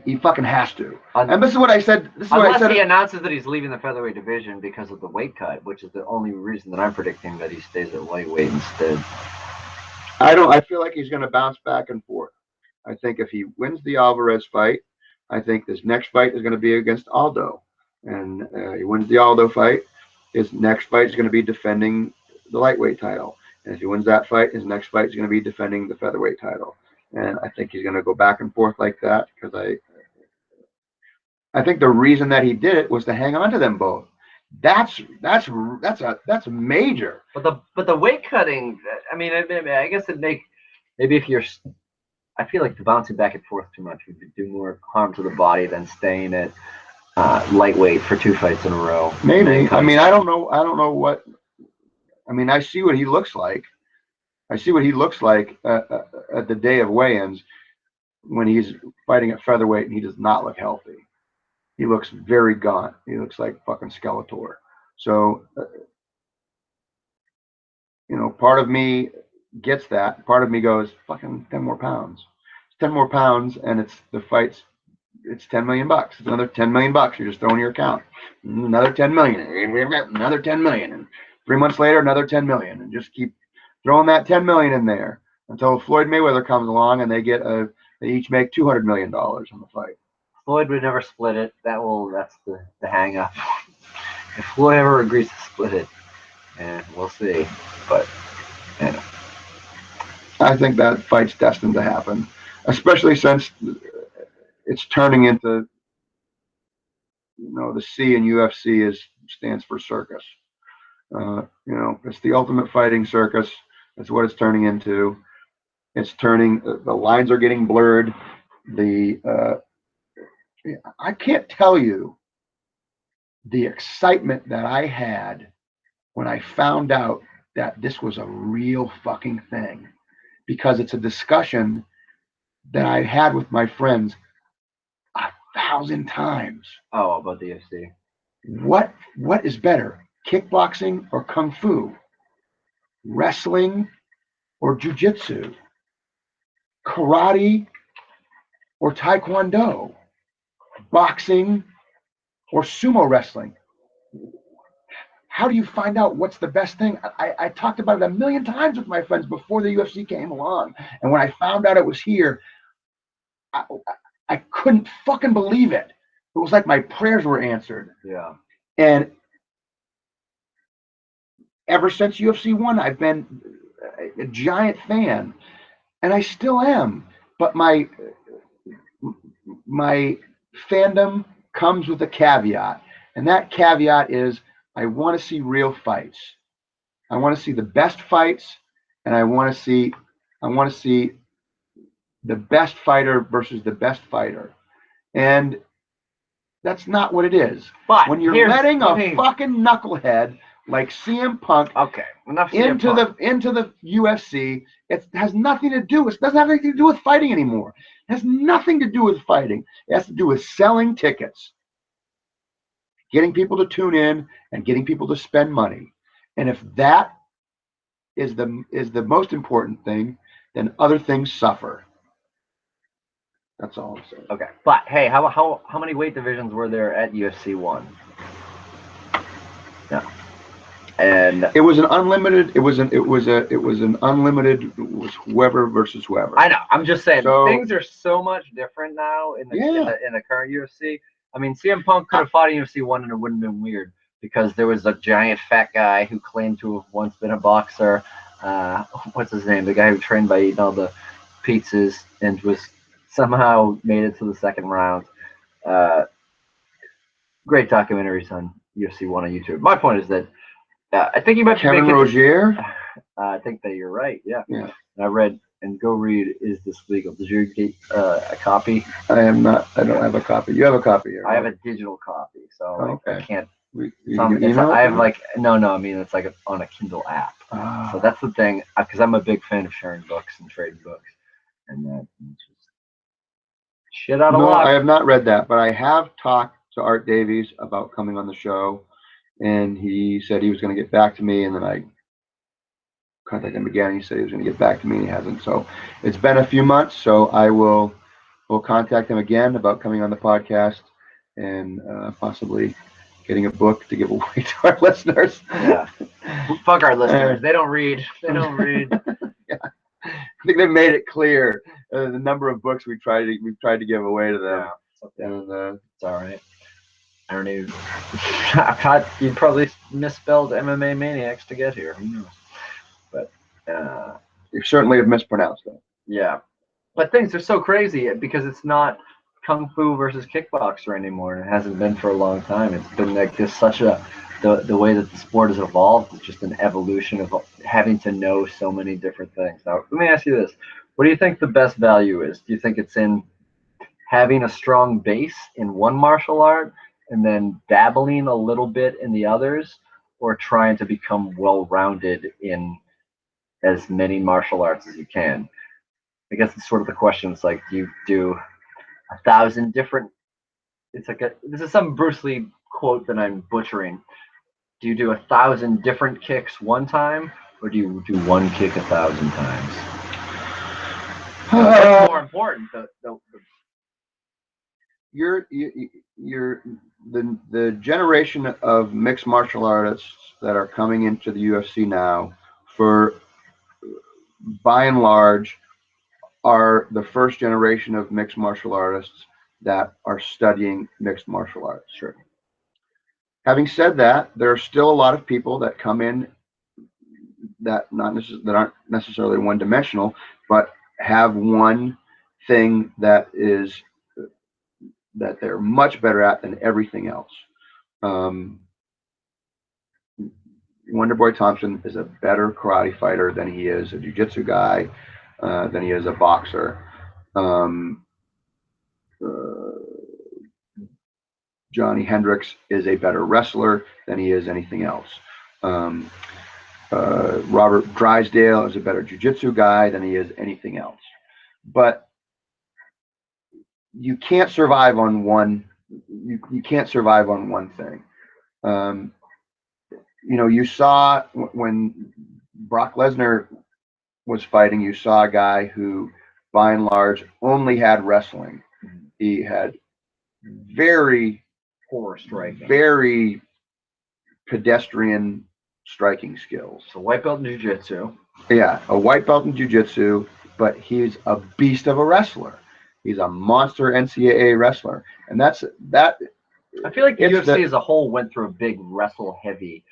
He fucking has to. And this is what I said. Unless he announces that he's leaving the featherweight division because of the weight cut, which is the only reason that I'm predicting that he stays at lightweight instead. I feel like he's going to bounce back and forth. I think if he wins the Alvarez fight, I think this next fight is going to be against Aldo, and he wins the Aldo fight. His next fight is going to be defending the lightweight title, and if he wins that fight, his next fight is going to be defending the featherweight title. And I think he's going to go back and forth like that because I think the reason that he did it was to hang on to them both. That's major. But the weight cutting, I mean, I guess it maybe if you're, I feel like the bouncing back and forth too much would do more harm to the body than staying at lightweight for 2 fights in a row. Maybe. I mean, I don't know what. I mean, I see what he looks like. I see what he looks like at the day of weigh-ins when he's fighting at featherweight, and he does not look healthy. He looks very gaunt. He looks like fucking Skeletor. So, part of me gets that. Part of me goes, fucking 10 more pounds. It's 10 more pounds, and it's $10 million. It's another $10 million you're just throwing in your account. Another 10 million. Another 10 million. And 3 months later, another 10 million. And just keep throwing that 10 million in there until Floyd Mayweather comes along and they each make $200 million on the fight. Floyd would never split it. That's the hang up. If Floyd ever agrees to split it, we'll see. But I think that fight's destined to happen, especially since it's turning into, the C in UFC stands for circus. It's the ultimate fighting circus. That's what it's turning into. It's turning. The lines are getting blurred. I can't tell you the excitement that I had when I found out that this was a real fucking thing, because it's a discussion that I had with my friends 1,000 times. Oh, about the UFC. What is better, kickboxing or kung fu? Wrestling or jiu-jitsu? Karate or taekwondo? Boxing or sumo wrestling? How do you find out what's the best thing? I talked about it a million times with my friends before the UFC came along. And when I found out it was here, I couldn't fucking believe it. It was like my prayers were answered. Yeah. And ever since UFC 1, I've been a giant fan. And I still am. But my fandom comes with a caveat. And that caveat is I want to see real fights. I want to see the best fights, and I want to see the best fighter versus the best fighter. And that's not what it is. But when you're letting a fucking knucklehead like CM Punk into the UFC, it has nothing to do. It doesn't have anything to do with fighting anymore. It has nothing to do with fighting. It has to do with selling tickets, getting people to tune in, and getting people to spend money. And if that is the most important thing, then other things suffer. That's all I'm saying. Okay, but hey, how many weight divisions were there at UFC 1? No. And it was an unlimited. It was an unlimited. It was whoever versus whoever. I know. I'm just saying things are so much different now in the current UFC I mean, CM Punk could have fought in UFC 1 and it wouldn't have been weird because there was a giant fat guy who claimed to have once been a boxer. What's his name? The guy who trained by eating all the pizzas and was somehow made it to the second round. Great documentaries on UFC 1 on YouTube. My point is that I think you might Kevin Rozier. I think that you're right. Yeah. Yeah. I read and go read Is This Legal? Did you get a copy? I am not. I don't have a copy. You have a copy here. I have a digital copy, so okay. I can't. I have like no. I mean, it's like on a Kindle app. So that's the thing, because I'm a big fan of sharing books and trading books, and just shit out of luck. I have not read that, but I have talked to Art Davies about coming on the show, and he said he was going to get back to me, and then I contacted him again. He said he was going to get back to me, and he hasn't. So it's been a few months, so I will contact him again about coming on the podcast and possibly getting a book to give away to our listeners. Yeah. Fuck our listeners. They don't read. They don't read. Yeah. I think they've made it clear the number of books we've tried to give away to them. Yeah. And, it's all right. I don't even. You probably misspelled MMAniacs to get here. Who knows? But you certainly have mispronounced it. Yeah. But things are so crazy because it's not kung fu versus kickboxer anymore, and it hasn't been for a long time. It's been like this the way that the sport has evolved is just an evolution of having to know so many different things. Now, let me ask you this: what do you think the best value is? Do you think it's in having a strong base in one martial art and then dabbling a little bit in the others, or trying to become well-rounded in as many martial arts as you can? I guess it's sort of the question. It's like, do you do 1,000 different? It's like this is some Bruce Lee quote that I'm butchering. Do you do 1,000 different kicks one time, or do you do one kick 1,000 times? What's more important? The generation of mixed martial artists that are coming into the UFC now, for by and large, are the first generation of mixed martial artists that are studying mixed martial arts. Sure. Having said that, there are still a lot of people that come in that aren't necessarily one-dimensional, but have one thing that they're much better at than everything else. Wonderboy Thompson is a better karate fighter than he is a jiu-jitsu guy, than he is a boxer. Johnny Hendricks is a better wrestler than he is anything else. Robert Drysdale is a better jiu-jitsu guy than he is anything else. But you can't survive on one. You can't survive on one thing. You saw when Brock Lesnar was fighting, you saw a guy who, by and large, only had wrestling. He had very poor striking, very pedestrian striking skills. So white belt in jiu-jitsu. Yeah, a white belt in jiu-jitsu, but he's a beast of a wrestler. He's a monster NCAA wrestler, and that's that. I feel like the UFC as a whole went through a big wrestle-heavy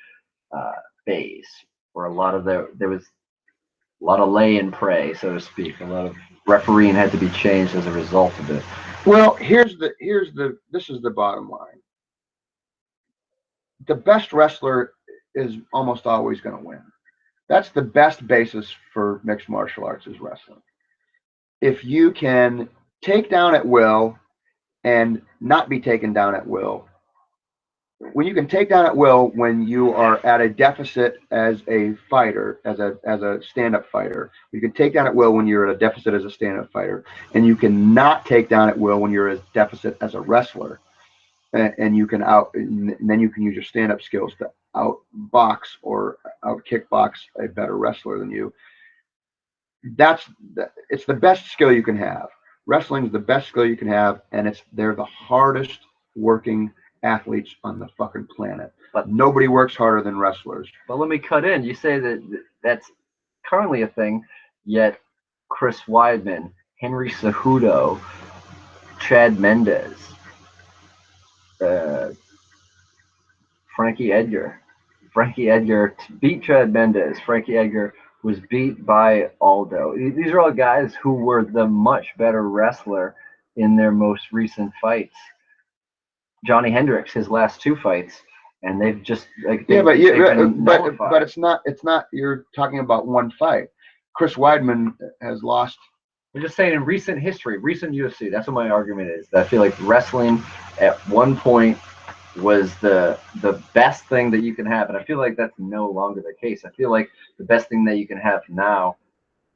phase, where there was a lot of lay and pray, so to speak. A lot of refereeing had to be changed as a result of it. Well, this is the bottom line. The best wrestler is almost always going to win. That's the best basis for mixed martial arts, is wrestling. If you can take down at will and not be taken down at will, when you can take down at will when you are at a deficit as a fighter, as a stand-up fighter, you can take down at will when you're at a deficit as a stand-up fighter, and you can not take down at will when you're at a deficit as a wrestler, and then you can use your stand-up skills to outbox or out kickbox a better wrestler than you. It's the best skill you can have. Wrestling is the best skill you can have, and they're the hardest working athletes on the fucking planet. But nobody works harder than wrestlers. But let me cut in. You say that's currently a thing, yet Chris Weidman, Henry Cejudo, Chad Mendes, Frankie Edgar. Frankie Edgar beat Chad Mendes. Frankie Edgar was beat by Aldo. These are all guys who were the much better wrestler in their most recent fights. Johnny Hendricks, his last 2 fights, and they've just like but it's not. You're talking about one fight. Chris Weidman has lost. I'm just saying in recent history, recent UFC. That's what my argument is. I feel like wrestling at one point was the best thing that you can have, and I feel like that's no longer the case. I feel like the best thing that you can have now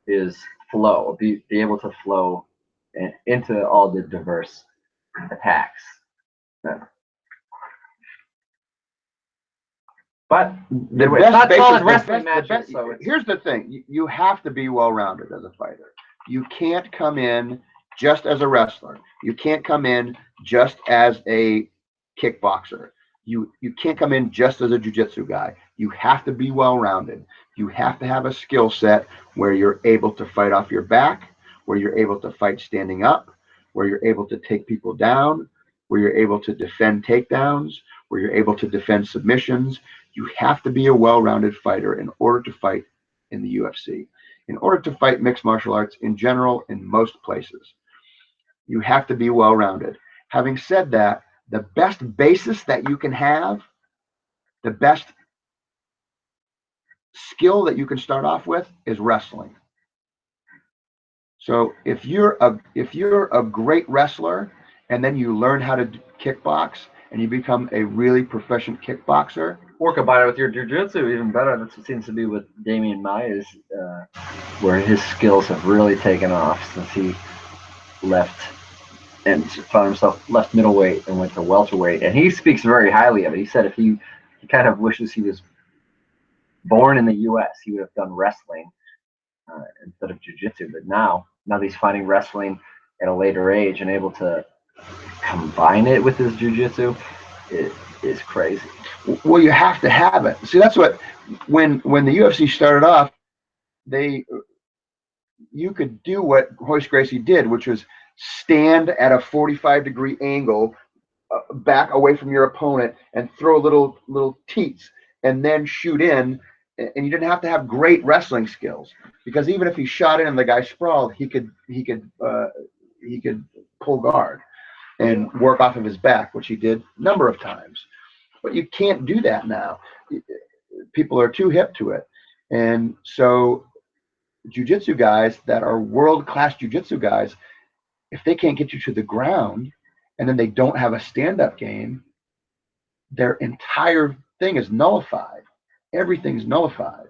is flow, be able to flow into all the diverse attacks. But it's not solid wrestling matches. Here's the thing: you have to be well-rounded as a fighter. You can't come in just as a wrestler. You can't come in just as a kickboxer. You can't come in just as a jiu-jitsu guy. You have to be well-rounded. You have to have a skill set where you're able to fight off your back, where you're able to fight standing up, where you're able to take people down, where you're able to defend takedowns, where you're able to defend submissions. You have to be a well-rounded fighter in order to fight in the UFC. In order to fight mixed martial arts in general in most places, you have to be well-rounded. Having said that, the best basis that you can have, the best skill that you can start off with is wrestling. So if you're a great wrestler and then you learn how to kickbox and you become a really proficient kickboxer, or combine it with your jiu-jitsu, even better. That's what seems to be with Damian Maia's, where his skills have really taken off since he left and found himself left middleweight and went to welterweight. And he speaks very highly of it. He said if he kind of wishes he was born in the U.S., he would have done wrestling instead of jiu-jitsu. But now that he's finding wrestling at a later age and able to combine it with his jiu-jitsu, it is crazy. Well, you have to have it. See, that's what when the UFC started off, you could do what Royce Gracie did, which was stand at a 45-degree angle, back away from your opponent, and throw little teats, and then shoot in. And you didn't have to have great wrestling skills, because even if he shot in and the guy sprawled, he could pull guard and work off of his back, which he did a number of times. But you can't do that now. People are too hip to it. And so jiu-jitsu guys that are world-class jiu-jitsu guys, if they can't get you to the ground and then they don't have a stand-up game, their entire thing is nullified. Everything's nullified.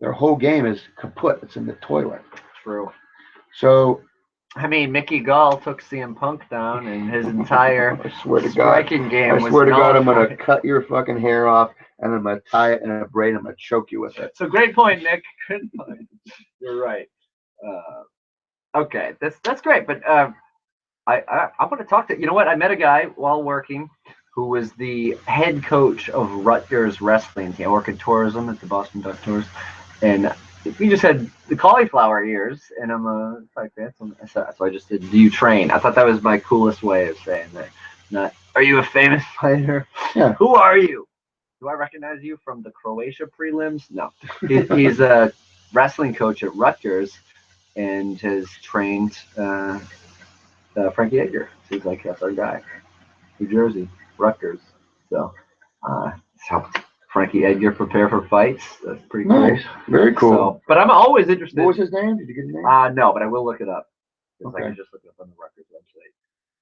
Their whole game is kaput. It's in the toilet. True. So, I mean, Mickey Gall took CM Punk down, and his entire striking game was. I swear to God, I'm gonna cut your fucking hair off, and I'm gonna tie it in a braid, and I'm gonna choke you with it. So great point, Nick. Good point. You're right. Okay, that's great, but I want to talk to you know what? I met a guy while working who was the head coach of Rutgers wrestling team. I work in tourism at the Boston Duck Tours, and he just had the cauliflower ears, and I'm a fight fan, so I just did. Do you train? I thought that was my coolest way of saying that. Not, are you a famous fighter? Yeah. Who are you? Do I recognize you from the Croatia prelims? No. He's a wrestling coach at Rutgers and has trained Frankie Edgar. Seems like that's our guy. New Jersey, Rutgers. So helped Frankie Edgar prepare for fights. That's pretty cool. Nice. Very cool. So, but I'm always interested. What was his name? Did you get his name? No, but I will look it up. Because I can just look it up on the Rutgers website.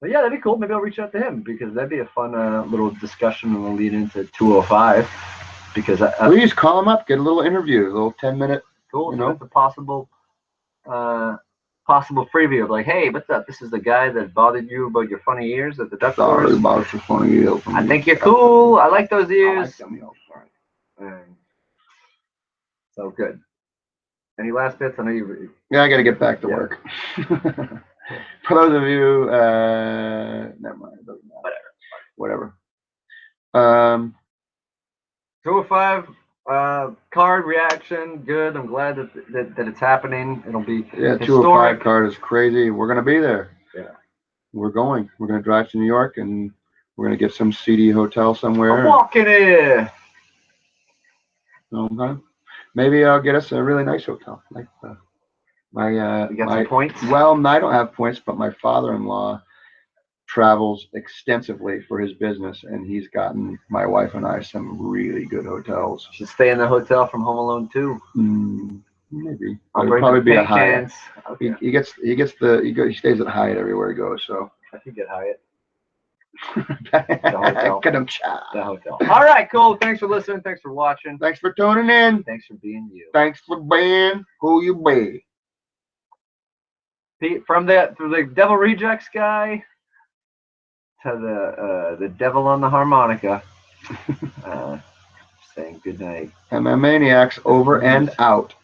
But yeah, that'd be cool. Maybe I'll reach out to him because that'd be a fun little discussion and we'll lead into 205. Because please call him up, get a little interview, a little 10-minute. Cool. So it's a possible preview of like, hey, what's up? This is the guy that bothered you about your funny ears at the Duck Tours. Sorry about your funny ears. I think you're cool. I like those ears. I like them ears. So good. Any last bits? I know you. Yeah, I got to get back to work. For those of you, never mind. It doesn't matter. Whatever. 205 card reaction. Good. I'm glad that it's happening. It'll be historic. 205 card is crazy. We're gonna be there. Yeah. We're going. We're gonna drive to New York and we're We're gonna get some seedy hotel somewhere. I'm walking in. Okay. Maybe I'll get us a really nice hotel. Like You got some points? Well, I don't have points, but my father-in-law travels extensively for his business, and he's gotten my wife and I some really good hotels. Should stay in the hotel from Home Alone 2. Maybe. I'll It'd probably be a pink Hyatt. chance. Okay. He stays at Hyatt everywhere he goes. So I could get Hyatt. The hotel. All right, cool. Thanks for listening. Thanks for watching. Thanks for tuning in. Thanks for being you. Thanks for being who you be. From the Devil Rejects guy to the devil on the harmonica. Saying good night. MMAniacs over and out.